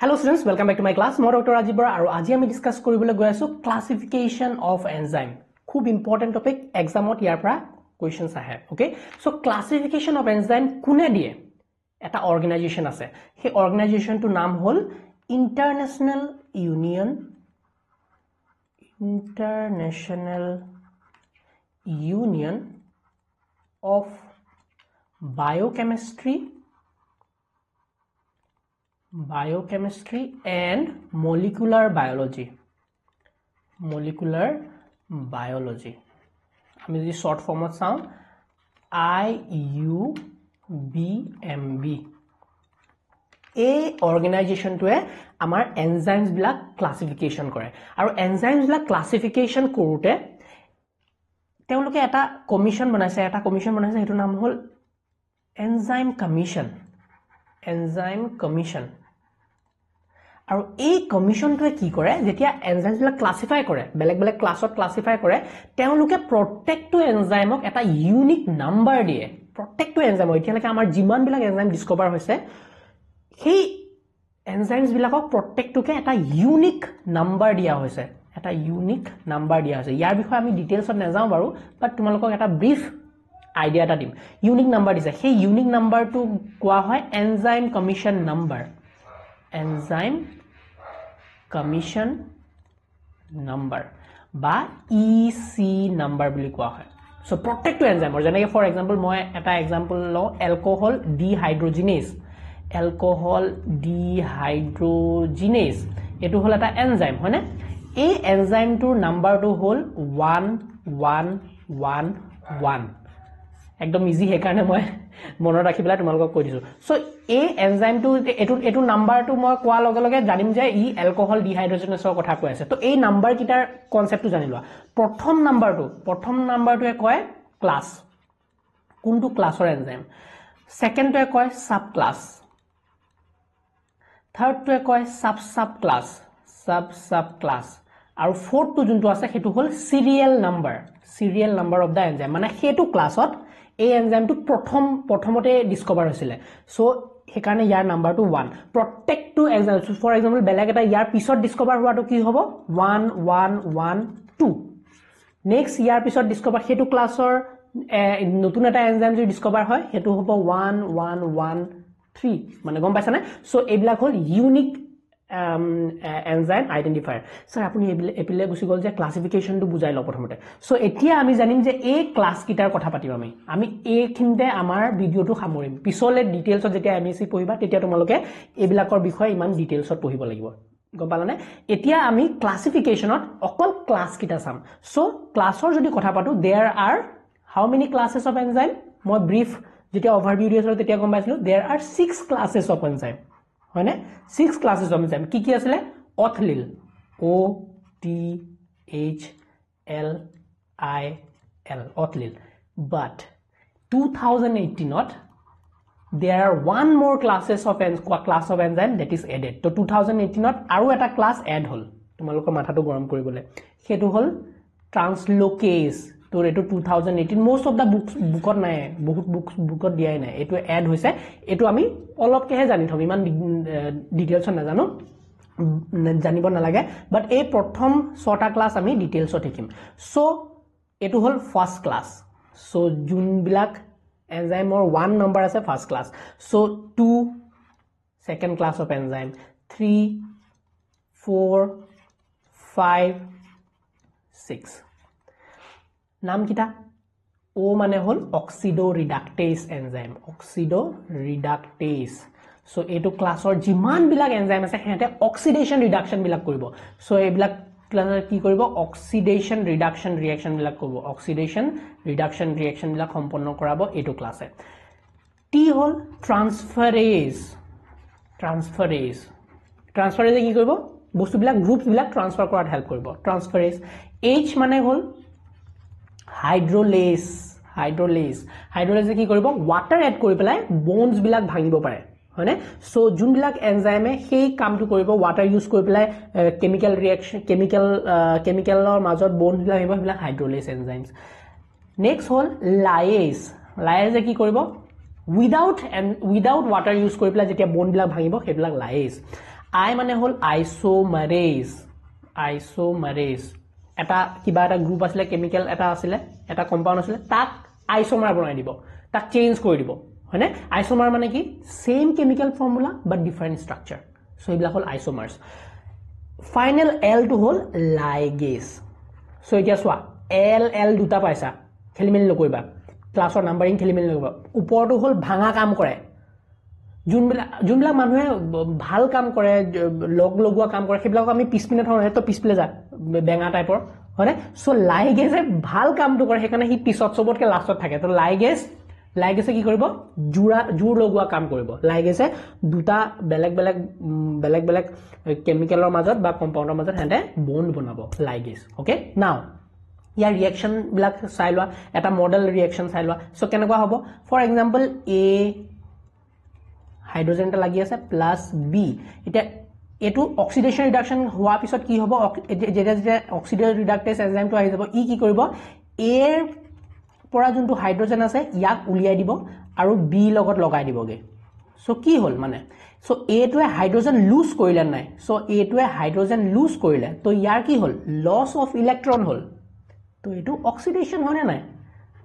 Hello students, welcome back to my class. Moi Dr. Rajiv Bora aru aji ami discuss koribole goi asu classification of enzyme. Khub important topic exam ot yar pra questions ahe. Okay? So classification of enzyme kune diye? Eta organization ase. He organization to naam hol International Union of Biochemistry and molecular biology. আমি যদি short form ত চাও IUBMB এই organisation টোৱে আমাৰ enzymes বিলাক classification কৰে আৰু enzymes বিলাক ক্লাসিফিকেশন কৰোতে তেওঁলোকে এটা কমিশন বনাইছে এটো নাম হল এনজাইম কমিশন আৰু এই কমিশনটোৱে কি কৰে যেতিয়া এনজাইমছ বিলাক ক্লাসিফাই কৰে বেলেগ বেলেগ ক্লাছত ক্লাসিফাই কৰে তেওঁলোকে প্ৰত্যেকটো এনজাইমক এটা ইউনিক নাম্বাৰ দিয়ে প্ৰত্যেকটো এনজাইম এতিয়ালৈকে আমাৰ যিমান বিলাক এনজাইম ডিসকভাৰ হৈছে সেই এনজাইমছ বিলাকক প্ৰত্যেকটোকে এটা ইউনিক নাম্বাৰ দিয়া হৈছে ইয়াৰ বিষয়ে আমি ডিটেইলছত নাযাওঁ বাৰু বাট তোমালোকক এটা ব্ৰিফ আইডিয়া এটা দিম ইউনিক নাম্বাৰ দিছে সেই ইউনিক নাম্বাৰটো কোৱা হয় এনজাইম কমিশন নাম্বাৰ বা EC নাম্বাৰ বুলি কোৱা হয় সো প্ৰত্যেকটো এনজাইমৰ যেনেকৈ ফৰ এক্সাম্পল মই এটা এক্সাম্পল লওঁ এলকোহল ডিহাইড্ৰোজিনেজ এটো হল এটা এনজাইম হয়নে এই এনজাইমটোৰ নাম্বাৰটো হল 1111 একদম ইজি হে কাৰণে মই মনত ৰাখিবলা তোমালোকক কৈ দিছো সো এই এনজাইমটো এটো নাম্বাৰটো মই কোৱা লগে লগে জানিম যে ই এলকোহল ডিহাইড্ৰোজেনেছৰ কথা কৈ আছে তো এই নাম্বাৰ কিটাৰ কনসেপ্টটো জানি লোৱা প্ৰথম নাম্বাৰটোৱে কয় ক্লাস কোনটো ক্লাসৰ এনজাইম সেকেন্ডটোৱে কয় সাব ক্লাস থাৰ্ডটোৱে কয় সাব ক্লাস আৰু ফোৰ্থটো যোনটো আছে হেতু হল serial number of the enzyme মানে হেতু ক্লাসত এই এনজাইমটো প্ৰথমতে ডিসকভাৰ হৈছিল সো হেকাৰণে ইয়াৰ নাম্বাৰটো 1 প্ৰত্যেকটো এনজাইম ফৰ এক্সাম্পল বেলেগ এটা ইয়াৰ পিছত ডিসকভাৰ হোৱাটো কি হ'ব 1112 নেক্সট ইয়াৰ পিছত ডিসকভাৰ হেতু ক্লাসৰ নতুন এটা এনজাইম যদি ডিসকভাৰ হয় হেতু হ'ব 1113 মানে গম পাইছা না সো এইবিলাক হল unique enzyme identifier sir apuni epile gusi gol je classification to bujai lo prothomete so etia ami janim je a class kitar kotha patim ami a khinde amar video to khamorim pisole details jetia MSc pohiba tetia tomaloke ebilakor bikhoy iman details ot pohibo lagibo gom palane etia ami classification ot okol class kita sam so class or jodi kotha patu there are how many classes of enzyme moi brief jetia overview diaslo tetia gom paislo there are 6 classes of enzyme হয়নে 6 ক্লাसेस of enzyme কি আছিল অথলিল OTHLIL অথলিল but 2018 not there are one more class of enzyme that is added to 2018 not aru eta class add hol tumaloko matha to gorom koribole hetu hol translocase to eto 2018 most of the bookot nai bahut bookot diai nai eto add hoise eto ami olop ke he jani thom iman details na jano janibo na lage but ei prothom 6ta class ami details ot hekim so eto hol first class so jun bilak enzyme or 1 number ase first class so 2 second class of enzyme 3 4 5 6 নাম কিটা ও মানে হল অক্সিডোৰিডাক্টেজ enzyme so এটো ক্লাসৰ যিমান বিলাক enzyme আছে হেতে oxidation ৰিডাকশন বিলাক কৰিব সো এইবিলাক ক্লাসৰ কি কৰিব অক্সিডেশন ৰিডাকশন ৰিঅ্যাকশন বিলাক কৰিব অক্সিডেশন ৰিডাকশন ৰিঅ্যাকশন বিলাক সম্পন্ন কৰাব এটো ক্লাসে টি হল ট্ৰান্সফাৰেজ কি কৰিব বস্তু বিলাক গ্ৰুপ বিলাক ট্ৰান্সফাৰ কৰাত হেল্প কৰিব ট্ৰান্সফাৰেজ এইচ মানে হল হাইড্ৰোলেজ কি কৰিব ওয়াটাৰ এড কৰি পেলাই বোনছ বিলাক ভাঙিব পাৰে হয়নে সো যোন বিলাক এনজাইমে সেই কামটো কৰিব ওয়াটাৰ ইউজ কৰি পেলাই কেমিক্যাল ৰিঅ্যাকশন কেমিক্যালৰ মাজত বোন বিলাক আহিব বিলাক হাইড্ৰোলেজ এনজাইমছ নেক্সট হল লায়েজ কি কৰিব উইদাউট ওয়াটাৰ ইউজ কৰি পেলাই যেতিয়া বোন বিলাক ভাঙিব সেইবিলাক লায়েজ I মানে হল isomerase এটা কিবা এটা গ্ৰুপ আছিলে কেমিক্যাল এটা আছিলে এটা কম্পাউন্ড আছিলে তাক আইসোমাৰ বনাই দিব তাক চেঞ্জ কৰি দিব হয়নে আইসোমাৰ মানে কি সেম কেমিক্যাল ফৰ্মুলা বাট ডিফাৰেন্ট স্ট্ৰাকচাৰ সো এইবিলাক হল আইসোমাৰ্স ফাইনাল L টো হল লাইগেজ সো এতিয়া সোয়া L দুটা পাইছা খেলিমেলি নকৰিবা ক্লাছৰ নাম্বাৰিং খেলিমেলি নকৰিবা ওপৰটো হল ভাঙা কাম কৰে যোনবিলাক মানুহে ভাল কাম কৰে লগোৱা কাম কৰে সেইবিলাক আমি পিছপিনে থওঁ তো পিছপিলে যা বেঙা টাইপৰ হয়নে সো লাইগেজে ভাল কামটো কৰে সেইকাৰণে হি পিছত সবতকে লাষ্টত থাকে তো লাইগেজে কি কৰিব জোৰ লগোৱা কাম কৰিব লাইগেজে দুটা বেলেগ কেমিক্যালৰ মাজত বা কম্পাউণ্ডৰ মাজত হেঁতে বন্ড বনাব লাইগেজ ওকে নাও ইয়াৰ ৰিঅ্যাকশন বিলাক চাই লোৱা এটা মডেল ৰিঅ্যাকশন চাই লোৱা সো কেনেকুৱা হ'ব ফৰ এক্সাম্পল A হাইড্ৰোজেনটা লাগি আছে প্লাস B এটা এটো অক্সিডেশন ৰিডাকশন হোৱা পিছত কি হ'ব যেটা অক্সিডেটিভ ৰিডাক্টেজ এনজাইমটো আহি যাব ই কি কৰিব A এৰ পৰা যোনটো হাইড্ৰোজেন আছে ইয়াক উলিয়াই দিব আৰু B লগত লগাই দিবগে সো কি হল মানে সো A টোৱে হাইড্ৰোজেন লুজ কৰিলে নাই সো A টোৱে হাইড্ৰোজেন লুজ কৰিলে তো ইয়াৰ কি হল লস অফ ইলেক্ট্ৰন হল তো এটো অক্সিডেশন হয়নে নাই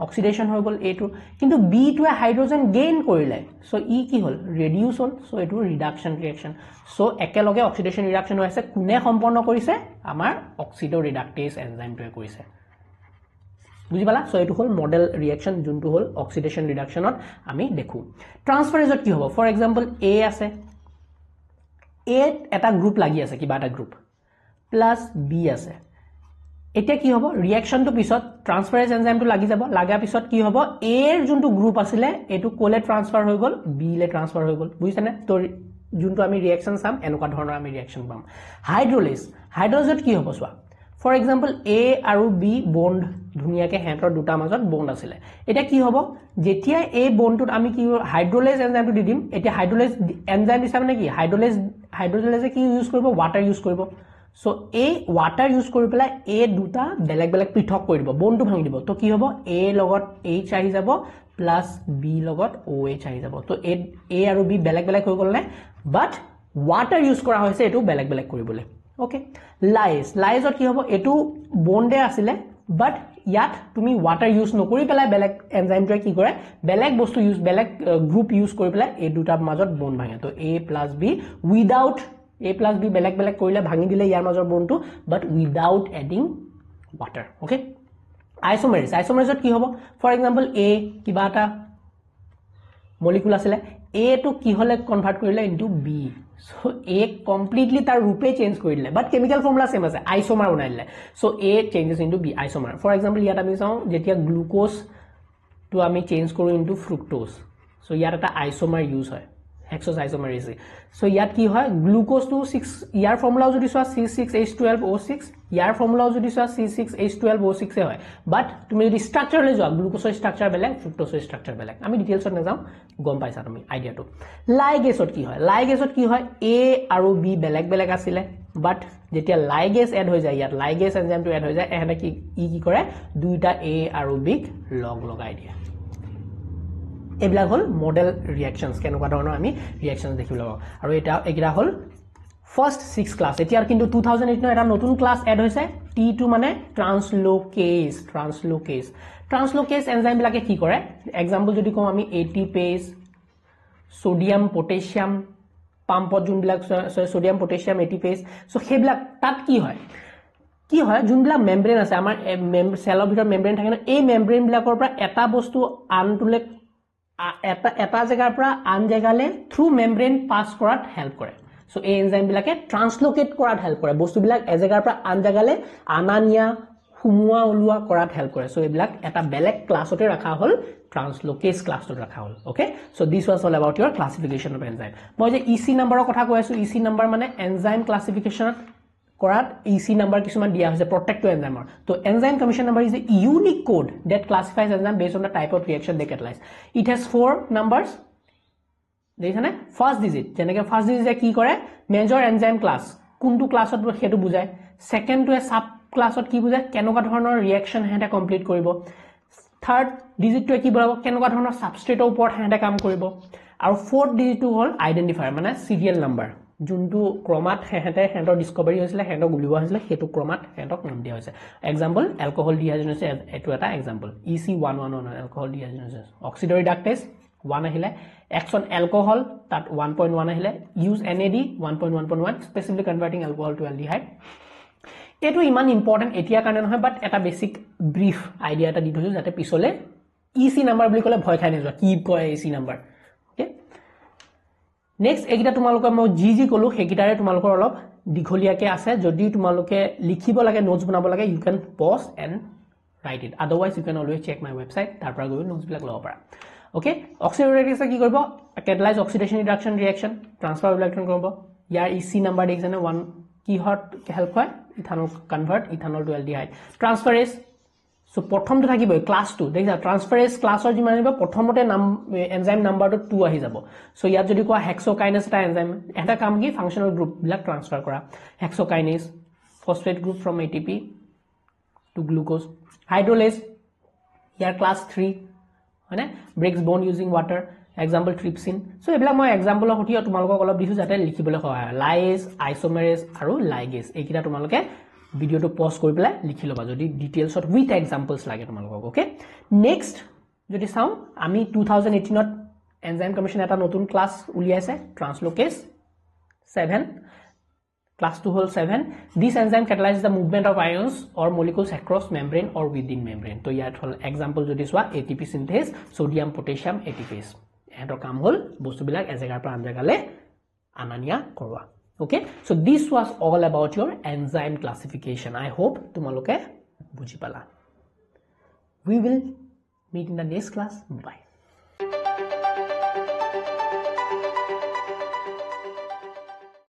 অক্সিডেশন হৈ গল এটো কিন্তু বি টোৱে হাইড্ৰোজেন গেইন কৰিলে সো ই কি হল ৰিডিউস হল সো এটো ৰিডাকশন ৰিঅ্যাকশন সো একেলগে অক্সিডেশন ৰিঅ্যাকশন হৈ আছে কোনে সম্পন্ন কৰিছে আমাৰ অক্সিডো ৰিডাক্টেজ এনজাইমটোৱে কৰিছে বুজি পালা সো এটো হল মডেল ৰিঅ্যাকশন যোনটো হল অক্সিডেশন ৰিডাকশনত আমি দেখু ট্ৰান্সফাৰেজত কি হ'ব ফৰ এক্সাম্পল A আছে A এটা গ্ৰুপ লাগি আছে কিবা এটা গ্ৰুপ প্লাস B আছে এতিয়া কি হ'ব ৰিঅ্যাকশনটো পিছত ট্ৰান্সফাৰেজ এনজাইমটো লাগি যাব লাগা পিছত কি হ'ব A এৰ যোনটো গ্ৰুপ আছিলে এটো কোলে ট্ৰান্সফাৰ হৈ গল B লে ট্ৰান্সফাৰ হৈ গল বুজিছানে তো যোনটো আমি ৰিঅ্যাকশন চাম এনেকুৱা ধৰণৰ আমি ৰিঅ্যাকশন পাম হাইড্ৰোজেট কি হ'ব সোয়া ফৰ এক্সাম্পল A আৰু B বন্ড ধুনিয়াকে হেঁতৰ দুটা মাজত বন্ড আছিলে এটা কি হ'ব যেতিয়া এই বন্ডটোত আমি কি হাইড্ৰোলেজ এনজাইমটো দি দিম এটা হাইড্ৰোলেজ এনজাইম হিচাপে মানে কি হাইড্ৰোলেজে কি ইউজ কৰিব ওয়াটাৰ ইউজ কৰিব সো A ওয়াটাৰ ইউজ কৰি পেলাই A দুটা বেলেগ পৃথক কৰি দিব বন্ডটো ভাঙি দিব তো কি হ'ব A লগত H আহি যাব প্লাস B লগত OH আহি যাব তো A আৰু B বেলেগ হৈ গল নে বাট ওয়াটাৰ ইউজ কৰা হৈছে এটো বেলেগ কৰিবলৈ ওকে লাইজত কি হ'ব এটো বন্ডে আছিলে বাট ইয়াত তুমি ওয়াটাৰ ইউজ নকৰি পেলাই বেলেগ এনজাইমটোৱে কি কৰে বেলেগ বস্তু ইউজ বেলেগ গ্ৰুপ ইউজ কৰি পেলাই এই দুটাৰ মাজত বন্ড ভাঙে তো A plus B without A plus B বেলেগ কৰিলে ভাঙি দিলে ইয়াৰ মাজৰ বন্ডটো বাট উইদাউট এডিং ওয়াটাৰ ওকে আইসোমাৰেজত কি হ'ব ফৰ এক্সাম্পল A কিবা এটা মলিকুল আছিলে A টো কি হলে কনভাৰ্ট কৰিলে into B so A completely তাৰ ৰূপে চেঞ্জ কৰি দিলে বাট কেমিক্যাল ফৰ্মুলা সেম আছে আইসোমাৰ বনাই দিলে so A changes into B isomer for example ইয়াত আমি চাও যেতিয়া গ্লুকোজ টো আমি চেঞ্জ কৰো ইনটু ফ্ৰুক্টোজ সো ইয়াত এটা আইসোমাৰ ইউজ হয় হেক্সোজ আইসোমাৰেজ সো ইয়াত কি হয় গ্লুকোজ টো 6 ইয়াৰ ফৰ্মুলাও যদি সোয়া C6H12O6 ইয়াৰ ফৰ্মুলাও যদি সোয়া C6H12O6 এ হয় বাট তুমি যদি স্ট্ৰাকচাৰ লৈ যোৱা গ্লুকোজৰ স্ট্ৰাকচাৰ বেলেগ ফ্ৰুক্টোজৰ স্ট্ৰাকচাৰ বেলেগ আমি ডিটেইলছত না যাও গম পাইছা তুমি আইডিয়াটো লাইগেজত কি হয় A আৰু B বেলেগ আছিলে বাট যেতিয়া লাইগেজ এড হৈ যায় ইয়াত লাইগেজ এনজাইমটো এড হৈ যায় এহেনে কি কৰে দুইটা A আৰু B লগাই দিয়ে এবলা হল মডেল ৰিঅ্যাকশনস কেনেকুৱা ধৰণৰ আমি ৰিঅ্যাকশনস দেখিব লাগিব আৰু এটা হল ফাৰ্স্ট 6 ক্লাস এতিয়াৰ কিন্তু 2008 নৰ এটা নতুন ক্লাস এড হৈছে T2 মানে ট্ৰান্সলোকেজ এনজাইম বিলাকে কি কৰে এক্সাম্পল যদি কম আমি ATPase সোডিয়াম পটাশিয়াম পাম্পত যোন বিলাক সোডিয়াম পটাশিয়াম ATPase সো হেবিলাক তাত কি হয় যোনবিলাক মেমব্ৰেন আছে আমাৰ সেলৰ ভিতৰ মেমব্ৰেন থাকে না এই মেমব্ৰেন বিলাকৰ পৰা এটা বস্তু আনটোলে এটা জায়গাৰ পৰা আন জায়গালে থ্ৰু মেমব্ৰেন পাস কৰাত হেল্প কৰে সো এই এনজাইম বিলাকে ট্ৰান্সলোকেট কৰাত হেল্প কৰে বস্তুবিলাক এজাগাৰ পৰা আন জায়গালে আনানিয়া হুমুয়া উলুয়া কৰাত হেল্প কৰে সো এইবিলাক এটা বেলেগ ক্লাছতে ৰাখা হল ট্ৰান্সলোকেজ ক্লাছত ৰাখা হল okay so this was all about your classification of enzyme মই যে ইসি নাম্বাৰৰ কথা কৈ আছো ইসি নাম্বাৰ মানে এনজাইম ক্লাসিফিকেশনত কৰাত ইসি নাম্বাৰ কিছুমান দিয়া হৈছে প্ৰটেক্ট টু এনজাইমৰ তো enzyme commission number is a unique code that classifies enzyme based on the type of reaction they catalyze it has 4 numbers দেখানে ফার্স্ট ডিজিট যেনেকে ফার্স্ট ডিজিটে কি কৰে মেজৰ এনজাইম ক্লাস কোনটো ক্লাছত হেতু বুজায় সেকেন্ড টু এ সাব ক্লাছত কি বুজায় কেনেকুৱা ধৰণৰ ৰিঅ্যাকশন হেতে কমপ্লিট কৰিব থাৰ্ড ডিজিটটো কি বলাব কেনেকুৱা ধৰণৰ সাবস্ট্ৰেটৰ ওপৰত হেতে কাম কৰিব আৰু ফোৰ্থ ডিজিটটো হল আইডেন্টিফায়াৰ মানে সিৰিয়াল নাম্বাৰ যোনটো ক্ৰমাত হেঁতৰ ডিসকভাৰী হৈছিলে হেঁতক উলিওৱা হৈছিলে সেইটো ক্ৰমাত হেঁতক নাম দিয়া হৈছে এক্সাম্পল এলকহল ডিহাইড্ৰজেনেছ এইটো এটা এক্সাম্পল EC111 এলকহল ডিহাইড্ৰজেনেছ অক্সিডাৰিডাক্টেজ 1 আহিলে এক্সন এলকহল তাত 1.1 আহিলে use NAD 1.1.1 specifically converting alcohol to aldehyde এইটো ইমান ইম্পৰ্টেণ্ট এতিয়া কাৰণে নহয় বাট এটা বেছিক ব্ৰিফ আইডিয়া এটা দি থৈছো যাতে পিছলে EC নাম্বাৰ বুলি ক'লে ভয় খাই নোযোৱা কি কয় EC নাম্বাৰ ওকে নেক্সট এইকেইটা তোমালোকৰ মই যি ক'লো সেইকেইটাৰে তোমালোকৰ অলপ দীঘলীয়াকে আছে যদি তোমালোকে লিখিব লাগে নোটছ বনাব লাগে you can pause and write it otherwise you can always check my website তাৰ পৰা গৈ নোটছবিলাক ল'ব পাৰা ওকে অক্সিডাইজেছে কি কৰিব catalyse oxidation reduction reaction transfer electron কৰিব ইয়াৰ EC নাম্বাৰ দেখিছেনে 1 কিহত হেল্প হয় ethanol convert ethanol to aldehyde transferase so প্ৰথমটো থাকিবই ক্লাস 2 দেখিছা ট্ৰান্সফাৰেজ ক্লাসৰ যিমান আহিব প্ৰথমতে নাম এনজাইম নাম্বাৰটো 2 আহি যাব সো ইয়াত যদি কোৱা হেক্সোকাইনেজ এটা এনজাইম এটা কাম কি ফাংশনাল গ্ৰুপ বিলাক ট্ৰান্সফাৰ কৰা hexokinase phosphate group from ATP to glucose hydrolase ইয়াৰ ক্লাস 3 হয়নে breaks bond using water example trypsin so এইবিলাক মই এক্সাম্পলৰ সৈতে তোমালোকক অলপ দিছো যাতে লিখিবলৈ সহায় হয় লাইজ আইসোমেৰেজ আৰু লাইগেজ এইকিটা তোমালোকে ভিডিওটো পজ কৰি পেলাই লিখি লবা যদি ডিটেইলছত উইথ এক্সাম্পলস লাগে তোমালোকক ওকে নেক্সট যদি চাও আমি 2018 ত এনজাইম কমিশন এটা নতুন ক্লাস উলিয়াইছে ট্ৰান্সলোকেজ 7 class 2 whole 7 this enzyme catalyzes the movement of ions or molecules across membrane or within membrane to yat hol example jodi swa ATP synthase sodium potassium ATPase etor kam hol bostu bilak ejagar pra anjagale anania korwa okay so this was all about your enzyme classification I hope tumaloke buji pala we will meet in the next class bye